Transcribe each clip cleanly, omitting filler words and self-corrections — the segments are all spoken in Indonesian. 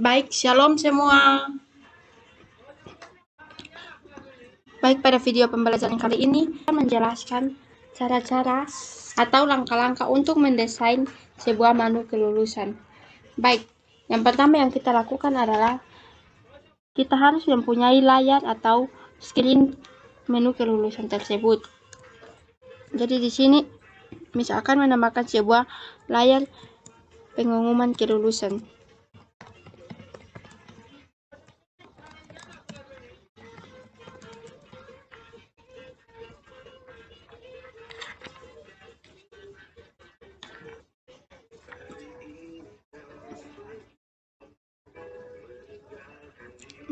Baik, shalom semua. Baik, pada video pembelajaran kali ini akan menjelaskan cara-cara atau langkah-langkah untuk mendesain sebuah menu kelulusan. Baik, yang pertama yang kita lakukan adalah kita harus mempunyai layar atau screen menu kelulusan tersebut. Jadi di sini misalkan menambahkan sebuah layar pengumuman kelulusan.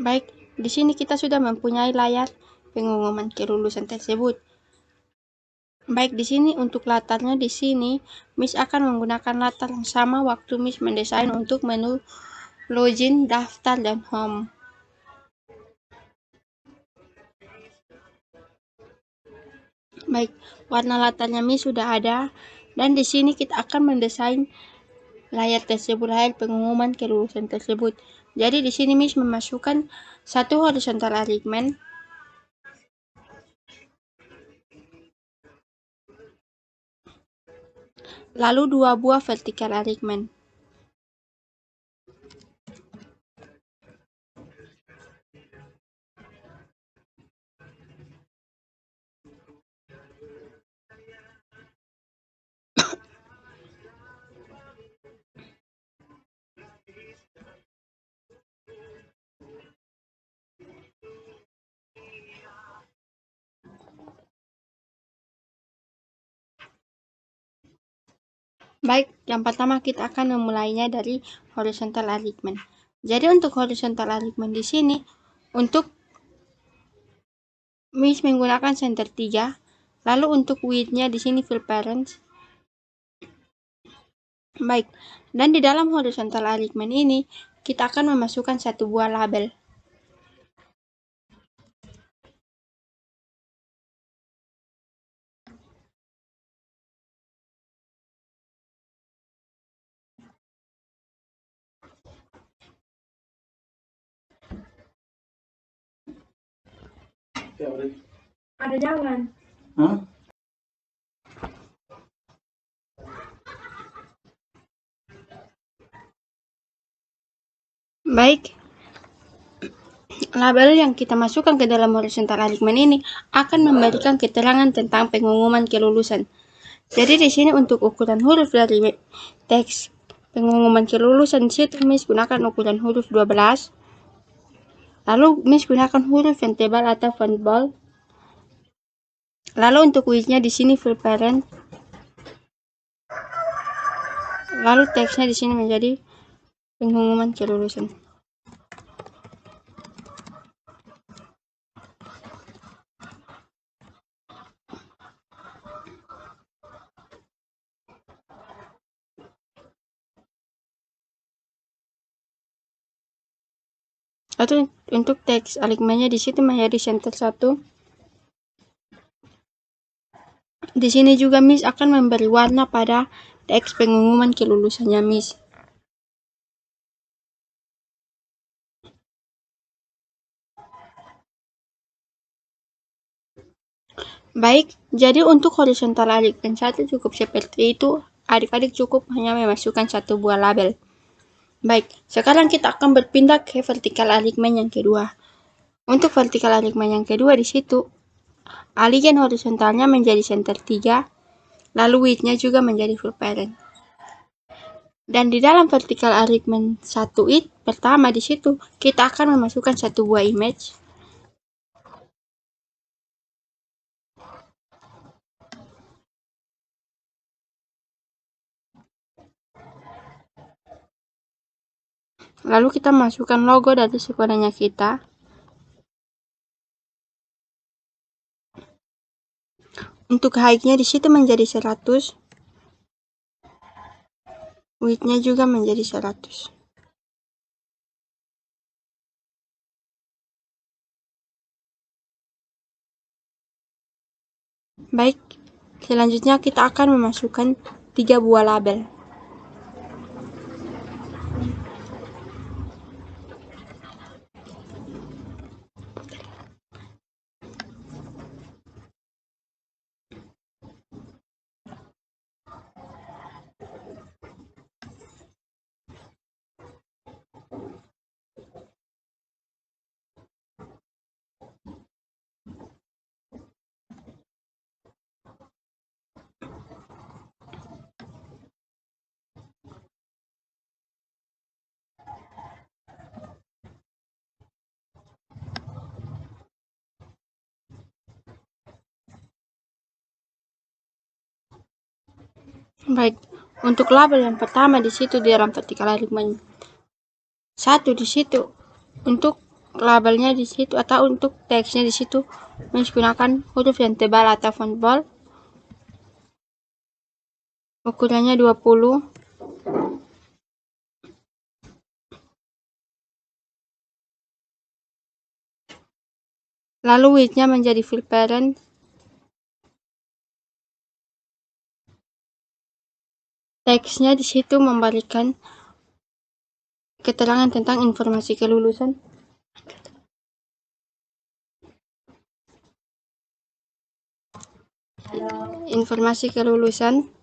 Baik, di sini kita sudah mempunyai layar pengumuman kelulusan tersebut. Baik, di sini untuk latarnya di sini Miss akan menggunakan latar yang sama waktu Miss mendesain untuk menu login, daftar, dan home. Baik, warna latarnya Miss sudah ada dan di sini kita akan mendesain layar tersebut, layar pengumuman kelulusan tersebut. Jadi di sini Miss memasukkan satu horizontal alignment, lalu 2 buah vertical alignment. Baik, yang pertama kita akan memulainya dari horizontal alignment. Jadi untuk horizontal alignment di sini, untuk Miss menggunakan center 3, lalu untuk width-nya di sini fill parents. Baik, dan di dalam horizontal alignment ini, kita akan memasukkan satu buah label. Ada jalan. Baik, label yang kita masukkan ke dalam horizontal alignment ini akan memberikan keterangan tentang pengumuman kelulusan. Jadi di sini untuk ukuran huruf dari teks pengumuman kelulusan di situ Miss gunakan ukuran huruf 12. Lalu Miss gunakan huruf yang tebal atau font bold. Lalu untuk width-nya di sini full parent. Lalu teksnya di sini menjadi pengumuman kelulusan. Lalu untuk teks alignment-nya di situ menjadi center 1. Di sini juga Miss akan memberi warna pada teks pengumuman kelulusannya Miss. Baik, jadi untuk horizontal alignment 1 cukup seperti itu. Adik-adik cukup hanya memasukkan satu buah label. Baik, sekarang kita akan berpindah ke vertical alignment yang kedua. Untuk vertical alignment yang kedua di situ, align horizontalnya menjadi center 3, lalu width-nya juga menjadi full parent. Dan di dalam vertical alignment 1 it pertama di situ kita akan memasukkan satu buah image. Lalu kita masukkan logo dari sekolahnya kita. Untuk height-nya di situ menjadi 100. Width-nya juga menjadi 100. Baik, selanjutnya kita akan memasukkan 3 buah label. Baik, untuk label yang pertama di situ di dalam vertikal alignment 1 di situ, untuk labelnya di situ atau untuk teksnya di situ menggunakan huruf yang tebal atau font bold. Ukurannya 20. Lalu widthnya menjadi fill parent. Teksnya di situ memberikan keterangan tentang informasi kelulusan. Informasi kelulusan.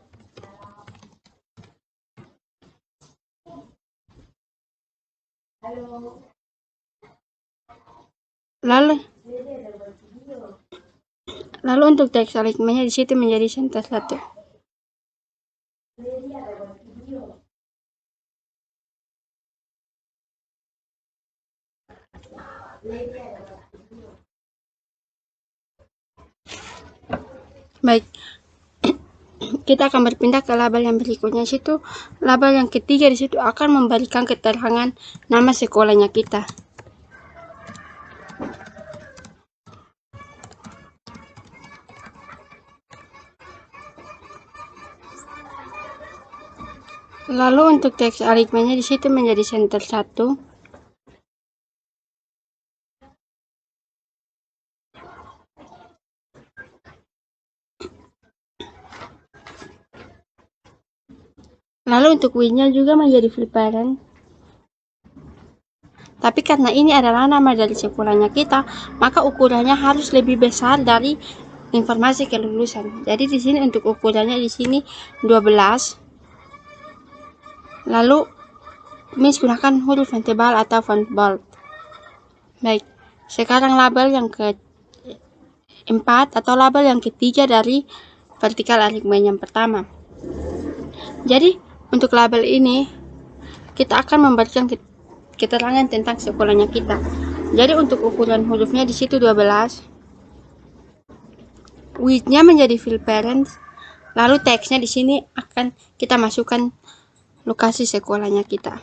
Lalu untuk teks alignmentnya di situ menjadi center 1. Baik, kita akan berpindah ke label yang berikutnya. Situ label yang ketiga di situ akan memberikan keterangan nama sekolahnya kita. Lalu untuk teks alignmentnya di situ menjadi center 1. Lalu untuk widthnya juga menjadi fill parent. Tapi karena ini adalah nama dari sekolahnya kita, maka ukurannya harus lebih besar dari informasi kelulusan. Jadi di sini untuk ukurannya di sini 12. Lalu gunakan huruf yang tebal atau font bold. Baik, sekarang label yang keempat atau label yang ketiga dari vertikal alignment yang pertama. Jadi untuk label ini kita akan memberikan keterangan tentang sekolahnya kita. Jadi untuk ukuran hurufnya di situ 12. Widthnya menjadi fill parent. Lalu teksnya di sini akan kita masukkan lokasi sekolahnya kita.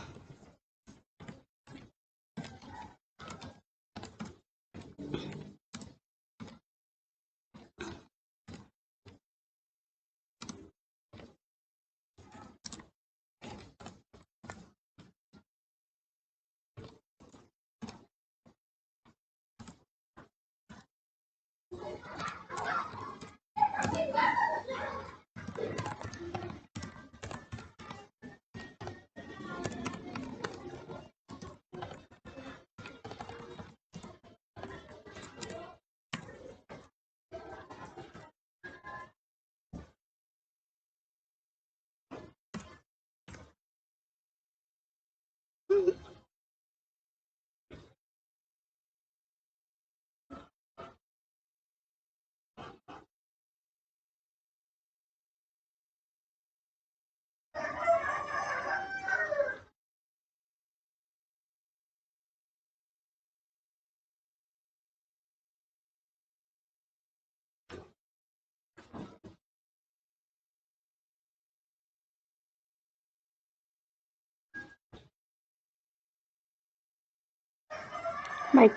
Baik,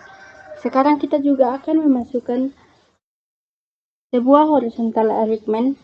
sekarang kita juga akan memasukkan sebuah horizontal alignment.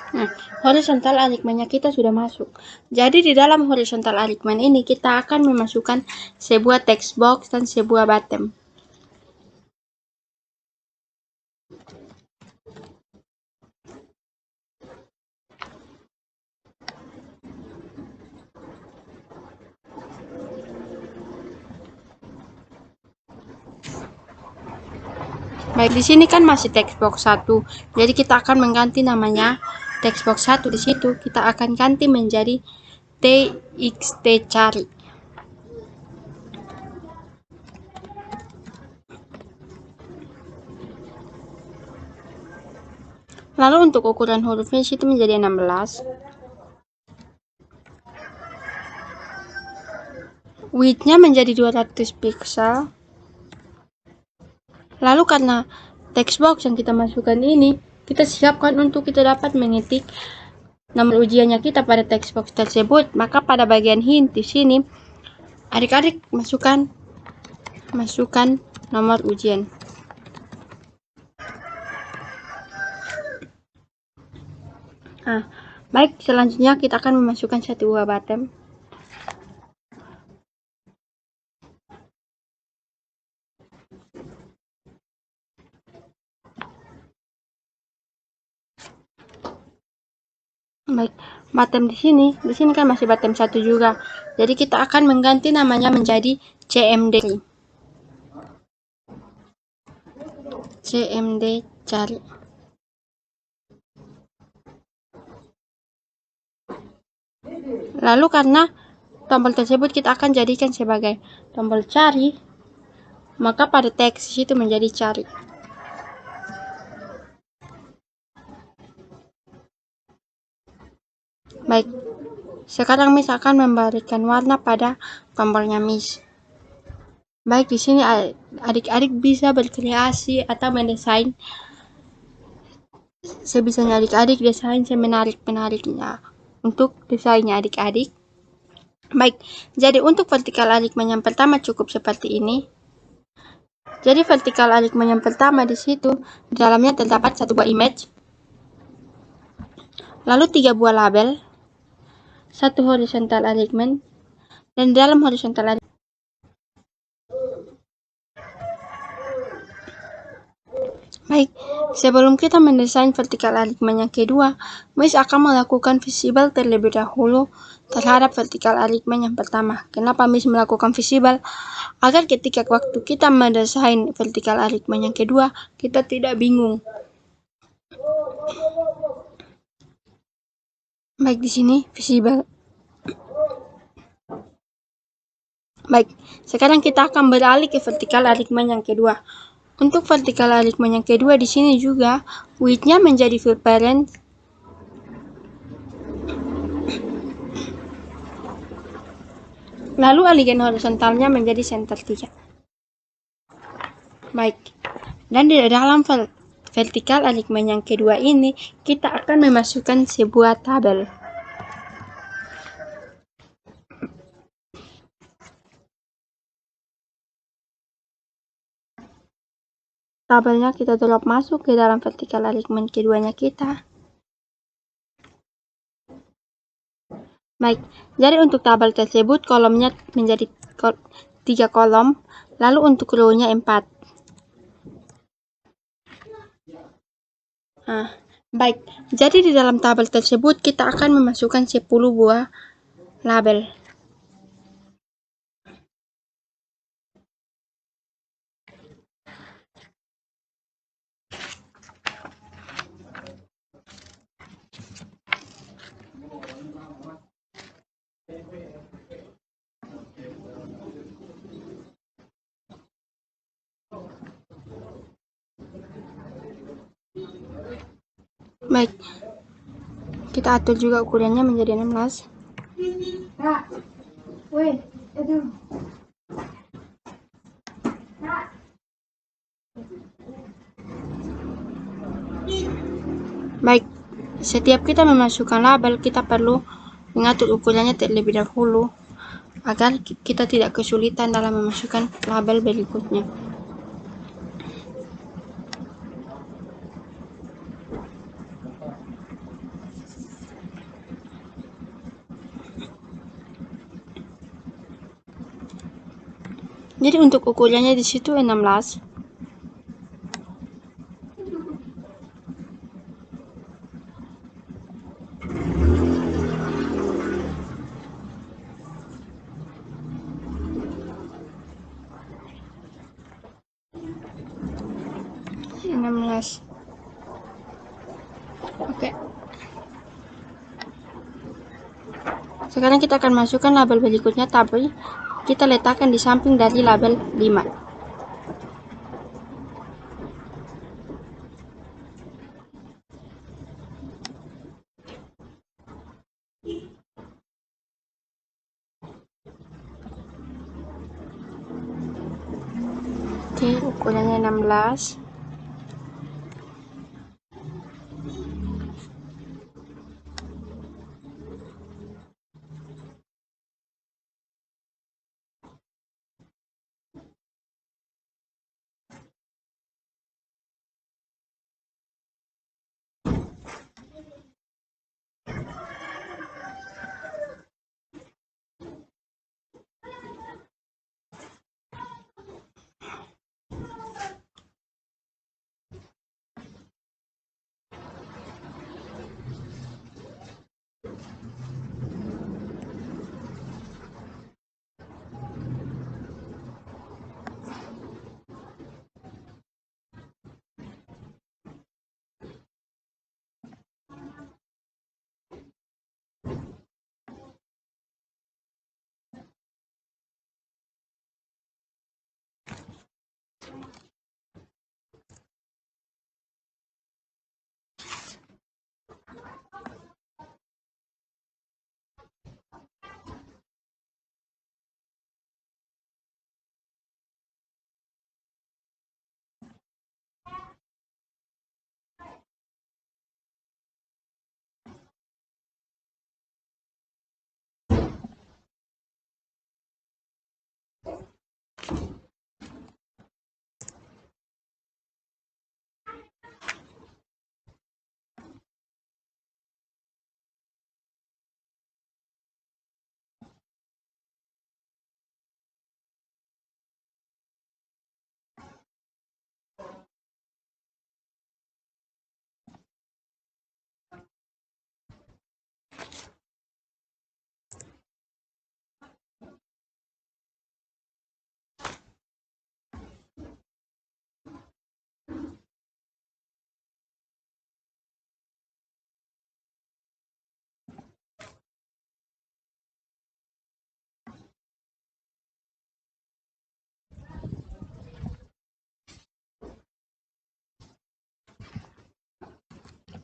Nah, horizontal alignment-nya kita sudah masuk. Jadi di dalam horizontal alignment ini kita akan memasukkan sebuah text box dan sebuah button. Baik, di sini kan masih text box 1. Jadi kita akan mengganti namanya text box 1 di situ. Kita akan ganti menjadi TXT cari. Lalu untuk ukuran hurufnya di situ menjadi 16. Width-nya menjadi 200 pixel. Lalu karena text box yang kita masukkan ini, kita siapkan untuk kita dapat mengetik nomor ujiannya kita pada text box tersebut. Maka pada bagian hint di sini, adik-adik masukkan nomor ujian. Baik, selanjutnya kita akan memasukkan satu buah bottom. Baik, bottom di sini kan masih bottom 1 juga. Jadi kita akan mengganti namanya menjadi CMD. CMD cari. Lalu karena tombol tersebut kita akan jadikan sebagai tombol cari, maka pada teks itu menjadi cari. Baik, sekarang Miss akan memberikan warna pada tombolnya Miss. Baik, di sini adik-adik bisa berkreasi atau mendesain sebisanya adik-adik, desain semenarik-menariknya untuk desainnya adik-adik. Baik, jadi untuk vertikal alignment yang pertama cukup seperti ini. Jadi vertikal alignment yang pertama di situ, di dalamnya terdapat satu buah image, lalu 3 buah label, satu horizontal alignment, dan di dalam horizontal alignment baik, sebelum kita mendesain vertikal alignment yang kedua, Miss akan melakukan visible terlebih dahulu terhadap vertikal alignment yang pertama. Kenapa Miss melakukan visible? Agar ketika waktu kita mendesain vertikal alignment yang kedua, kita tidak bingung. Baik, di sini visible. Baik, sekarang kita akan beralih ke vertikal alignment yang kedua. Untuk vertikal alignment yang kedua di sini juga width-nya menjadi fill parent. Lalu alignment horizontalnya menjadi center 3. Baik. Dan di dalam vertikal alignment yang kedua ini kita akan memasukkan sebuah tabel. Tabelnya kita drop masuk ke dalam vertikal alignment keduanya kita. Baik, jadi untuk tabel tersebut kolomnya menjadi 3 kolom, lalu untuk row-nya 4. Baik, jadi di dalam tabel tersebut kita akan memasukkan 10 buah label. Baik, kita atur juga ukurannya menjadi 16. Kak, weh, itu. Kak. Baik, setiap kita memasukkan label, kita perlu mengatur ukurannya terlebih dahulu agar kita tidak kesulitan dalam memasukkan label berikutnya. Jadi untuk ukurannya di situ 16. Oke. Sekarang kita akan masukkan label berikutnya, tapi kita letakkan di samping dari label 5. Oke, ukurannya 16.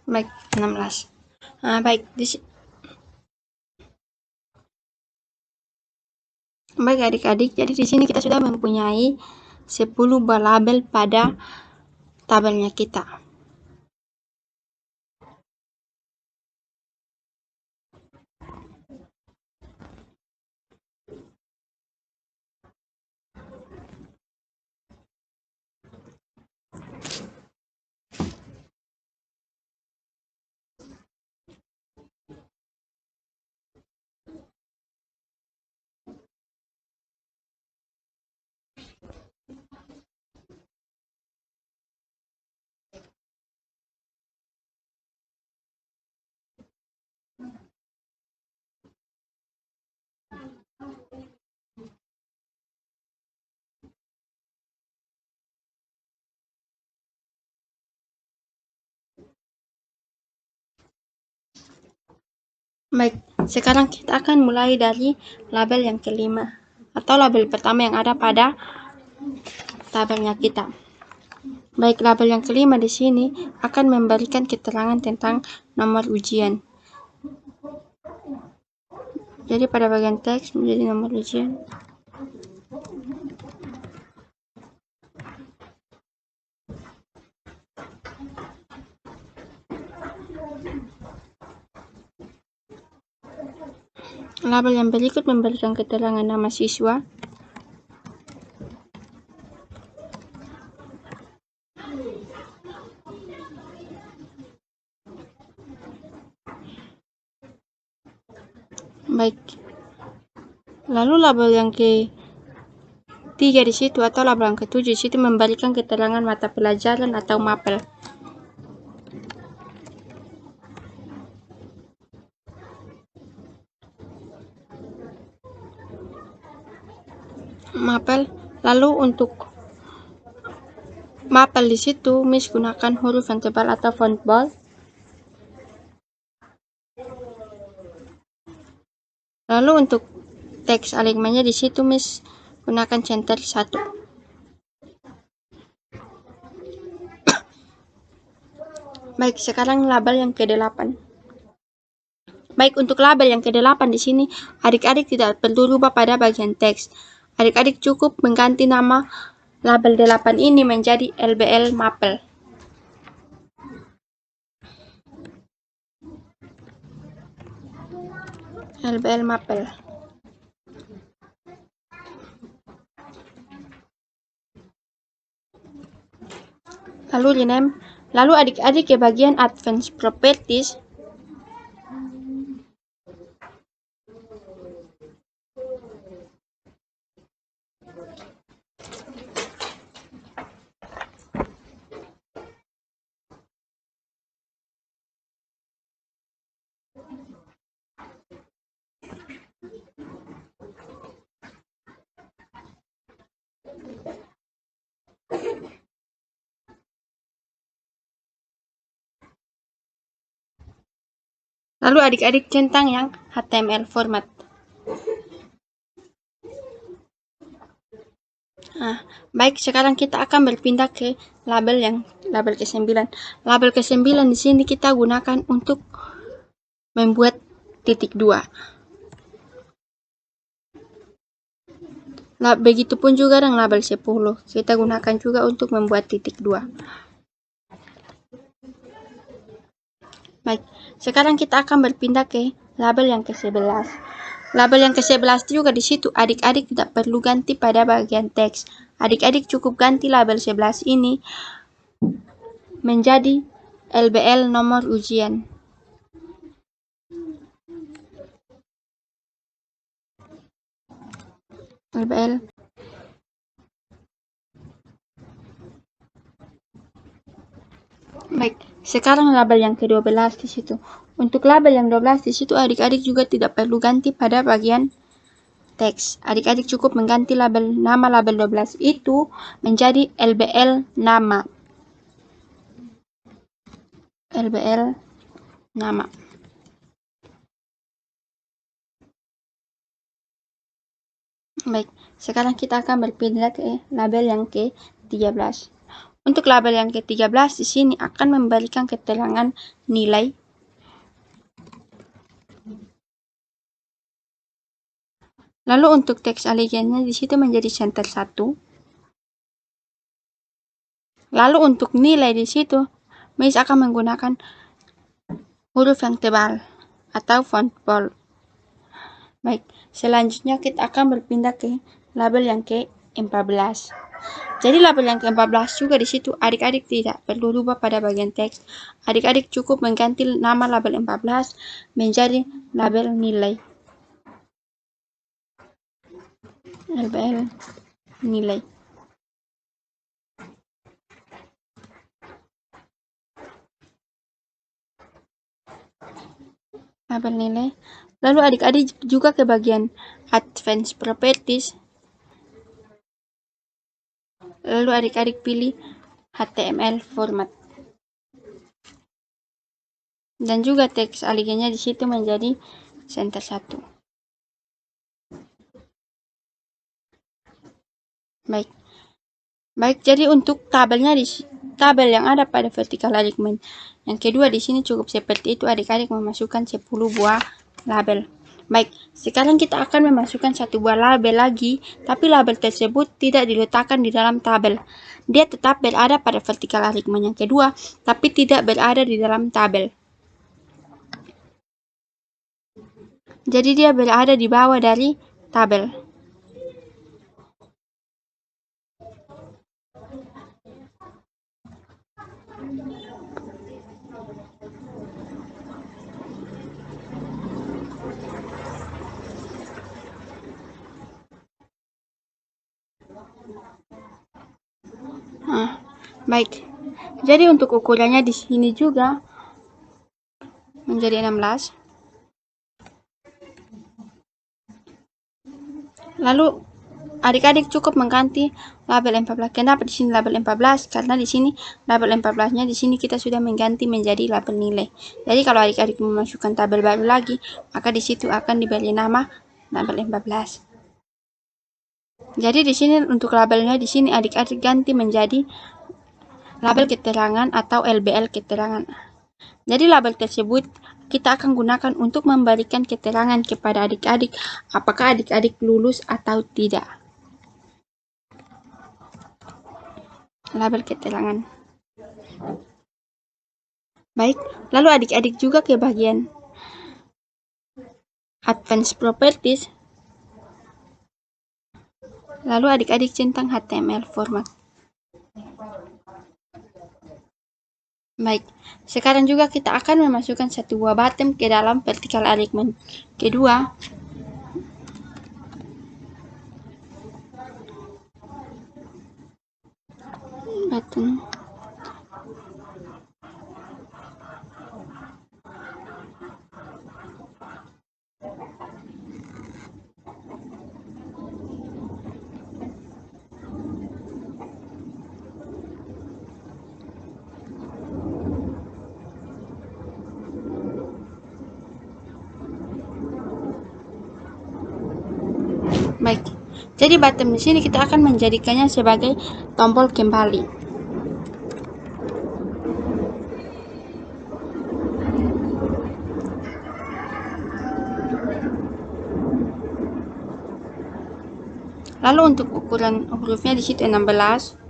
Baik, 16. Baik, baik adik-adik, jadi di sini kita sudah mempunyai 10 buah label pada tabelnya kita. Baik, sekarang kita akan mulai dari label yang kelima atau label pertama yang ada pada tabelnya kita. Baik, label yang kelima di sini akan memberikan keterangan tentang nomor ujian. Jadi pada bagian teks menjadi nomor ujian. Label yang berikut memberikan keterangan nama siswa. Baik. Lalu label yang ketiga di situ atau label yang ketujuh di situ memberikan keterangan mata pelajaran atau mapel. Mapel. Lalu untuk mapel di situ Miss gunakan huruf yang tebal atau font bold. Lalu untuk teks alignmentnya di situ Miss gunakan center 1. Baik, sekarang label yang ke-8. Baik, untuk label yang ke-8 di sini adik-adik tidak perlu rubah pada bagian teks. Adik-adik cukup mengganti nama label 8 ini menjadi LBL Mapel. LBL Mapel. Lalu adik-adik ke bagian Advanced Properties. Lalu adik-adik centang yang HTML format. Baik, sekarang kita akan berpindah ke label ke-9. Label ke-9 di sini kita gunakan untuk membuat titik 2. Begitupun juga dengan label 10. Kita gunakan juga untuk membuat titik 2. Baik, sekarang kita akan berpindah ke label yang ke-11. Label yang ke-11 juga di situ adik-adik tidak perlu ganti pada bagian teks. Adik-adik cukup ganti label 11 ini menjadi LBL nomor ujian. LBL. Baik, sekarang label yang ke-12 di situ. Untuk label yang 12 di situ adik-adik juga tidak perlu ganti pada bagian teks. Adik-adik cukup mengganti nama label 12 itu menjadi LBL nama. LBL nama. Baik, sekarang kita akan berpindah ke label yang ke-13. Untuk label yang ke-13 di sini akan memberikan keterangan nilai. Lalu untuk teks allegiance-nya di situ menjadi center 1. Lalu untuk nilai di situ, Miss akan menggunakan huruf yang tebal atau font bold. Baik, selanjutnya kita akan berpindah ke label yang ke-14. Jadi label yang ke-14 juga di situ adik-adik tidak perlu rubah pada bagian teks. Adik-adik cukup mengganti nama label 14 menjadi label nilai. LBL nilai. Label nilai. Lalu adik-adik juga ke bagian Advanced Properties. Lalu adik-adik pilih HTML format. Dan juga teks allegiance-nya di situ menjadi center 1. Baik, jadi untuk tabel yang ada pada vertical alignment yang kedua di sini cukup seperti itu. Adik-adik memasukkan 10 buah label. Baik, sekarang kita akan memasukkan 1 buah label lagi, tapi label tersebut tidak diletakkan di dalam tabel. Dia tetap berada pada vertical alignment yang kedua, tapi tidak berada di dalam tabel. Jadi dia berada di bawah dari tabel. Baik, jadi untuk ukurannya di sini juga menjadi 16. Lalu adik-adik cukup mengganti label 14. Kenapa di sini label 14? Karena di sini label 14-nya di sini kita sudah mengganti menjadi label nilai. Jadi kalau adik-adik memasukkan tabel baru lagi, maka di situ akan diberi nama label 14. Jadi di sini untuk labelnya di sini adik-adik ganti menjadi label keterangan atau LBL keterangan. Jadi label tersebut kita akan gunakan untuk memberikan keterangan kepada adik-adik apakah adik-adik lulus atau tidak. label keterangan. Baik, lalu adik-adik juga ke bagian Advanced Properties. Lalu adik-adik centang HTML format. Baik, sekarang juga kita akan memasukkan satu buah button ke dalam vertical alignment kedua. Button. Baik, jadi button di sini kita akan menjadikannya sebagai tombol kembali. Lalu untuk ukuran hurufnya di situ 16.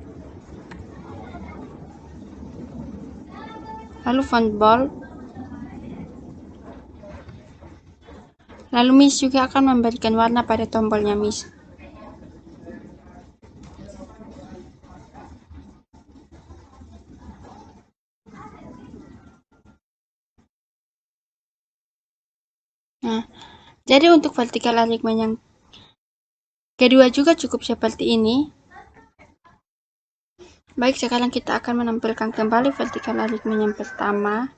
Lalu font bold. Lalu Miss juga akan memberikan warna pada tombolnya Miss. Nah, jadi untuk vertical alignment yang kedua juga cukup seperti ini. Baik, sekarang kita akan menampilkan kembali vertical alignment yang pertama.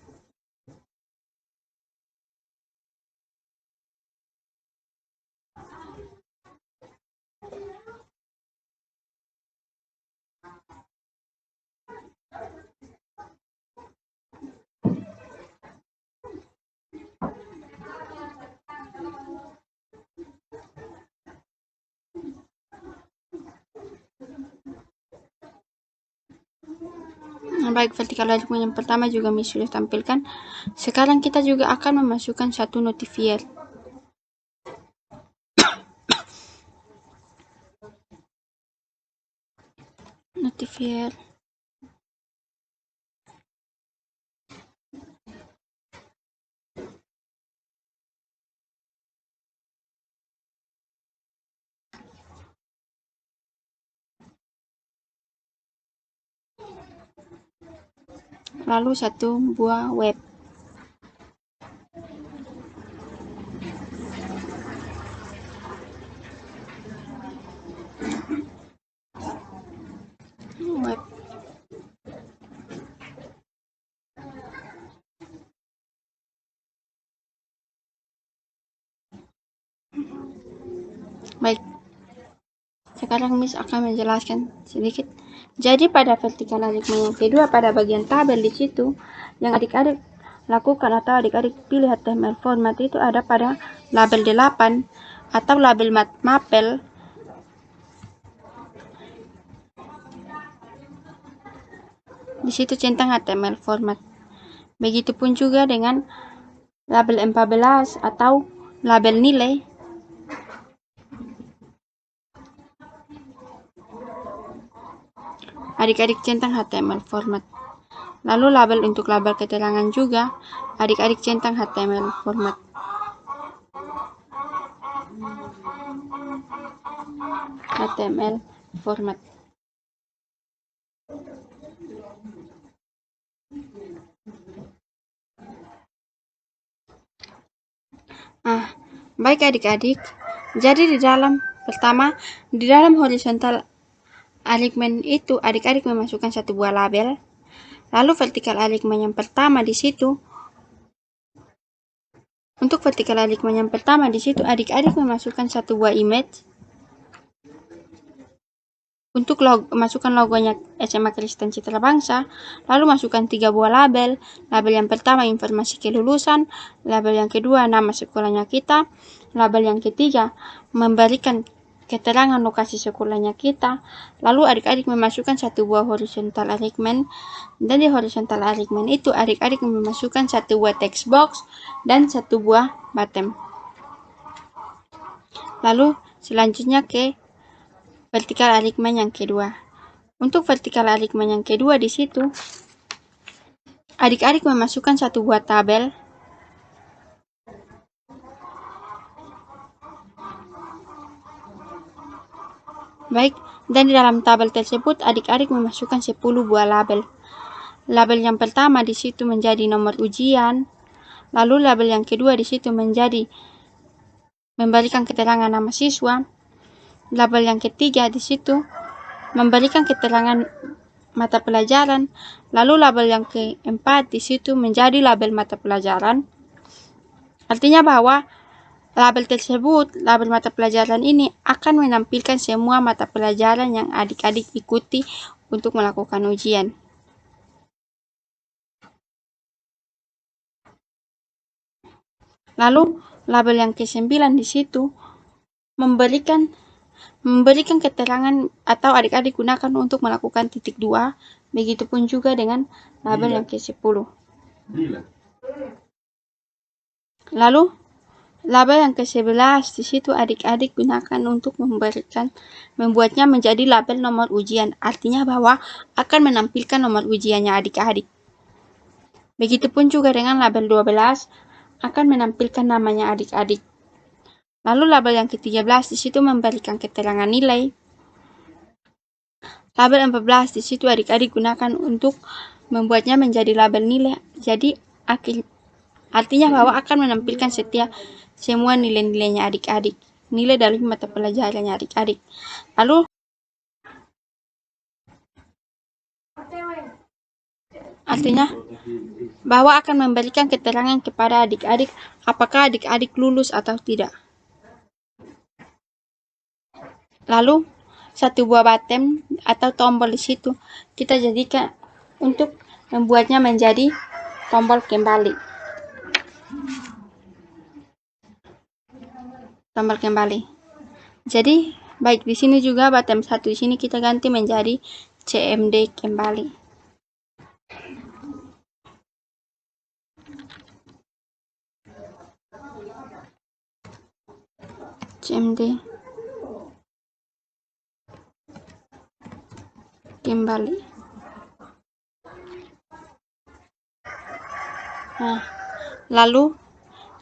Baik, vertical alignment yang pertama juga Miss sudah tampilkan. Sekarang kita juga akan memasukkan satu notifier. Notifier. Lalu satu buah web. Web. Baik, sekarang Miss akan menjelaskan sedikit. Jadi pada vertical alignment yang kedua, pada bagian tabel di situ, yang adik-adik lakukan atau adik-adik pilih HTML format itu ada pada label 8 atau label mapel. Di situ centang HTML format. Begitupun juga dengan label 14 atau label nilai. Adik-adik centang HTML format. Lalu label untuk label keterangan juga adik-adik centang HTML format. HTML format. Baik adik-adik, jadi di dalam horizontal alignment itu adik-adik memasukkan satu buah label. Lalu vertical alignment yang pertama di situ, untuk vertical alignment yang pertama di situ adik-adik memasukkan satu buah image. Untuk masukkan logonya SMA Kristen Citra Bangsa, lalu masukkan 3 buah label. Label yang pertama informasi kelulusan, label yang kedua nama sekolahnya kita, label yang ketiga memberikan keterangan lokasi sekolahnya kita. Lalu adik-adik memasukkan satu buah horizontal alignment, dan di horizontal alignment itu adik-adik memasukkan satu buah text box dan satu buah button. Lalu selanjutnya ke vertical alignment yang kedua. Untuk vertikal aligmen yang kedua di situ, adik-adik memasukkan satu buah tabel. Baik, dan di dalam tabel tersebut adik-adik memasukkan 10 buah label. Label yang pertama di situ menjadi nomor ujian, lalu label yang kedua di situ menjadi memberikan keterangan nama siswa, label yang ketiga di situ memberikan keterangan mata pelajaran, lalu label yang keempat di situ menjadi label mata pelajaran. Artinya bahwa label tersebut, label mata pelajaran ini akan menampilkan semua mata pelajaran yang adik-adik ikuti untuk melakukan ujian. Lalu label yang ke-9 di situ memberikan keterangan atau adik-adik gunakan untuk melakukan titik 2. Begitupun juga dengan label yang ke-10. Lalu label yang ke-11 di situ adik-adik gunakan untuk membuatnya menjadi label nomor ujian. Artinya bahwa akan menampilkan nomor ujiannya adik-adik. Begitupun juga dengan label 12 akan menampilkan namanya adik-adik. Lalu label yang ke-13 di situ memberikan keterangan nilai. Label 14 di situ adik-adik gunakan untuk membuatnya menjadi label nilai. Jadi artinya bahwa akan menampilkan semua nilai-nilainya adik-adik, nilai dari mata pelajarannya adik-adik. Lalu artinya bahwa akan memberikan keterangan kepada adik-adik apakah adik-adik lulus atau tidak. Lalu satu buah button atau tombol di situ kita jadikan untuk membuatnya menjadi tombol kembali. Tombol kembali. Jadi baik di sini juga button 1 di sini kita ganti menjadi CMD kembali. CMD kembali. Nah, lalu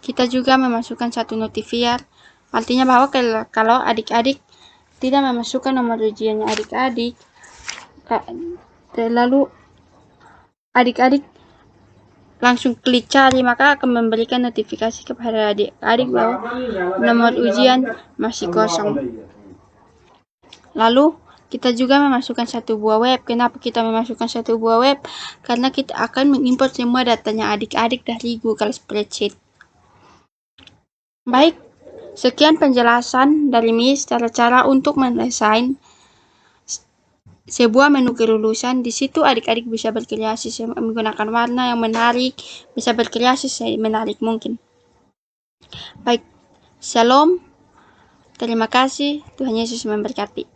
kita juga memasukkan satu notifier. Artinya bahwa kalau adik-adik tidak memasukkan nomor ujiannya adik-adik, lalu adik-adik langsung klik cari, maka akan memberikan notifikasi kepada adik-adik bahwa nomor ujian masih kosong. Lalu kita juga memasukkan satu buah web. Kenapa kita memasukkan satu buah web? Karena kita akan mengimport semua datanya adik-adik dari Google Spreadsheet. Baik, sekian penjelasan dari Miss cara-cara untuk mendesain sebuah menu kelulusan. Di situ adik-adik bisa berkreasi menggunakan warna yang menarik, bisa berkreasi semenarik mungkin. Baik, shalom. Terima kasih. Tuhan Yesus memberkati.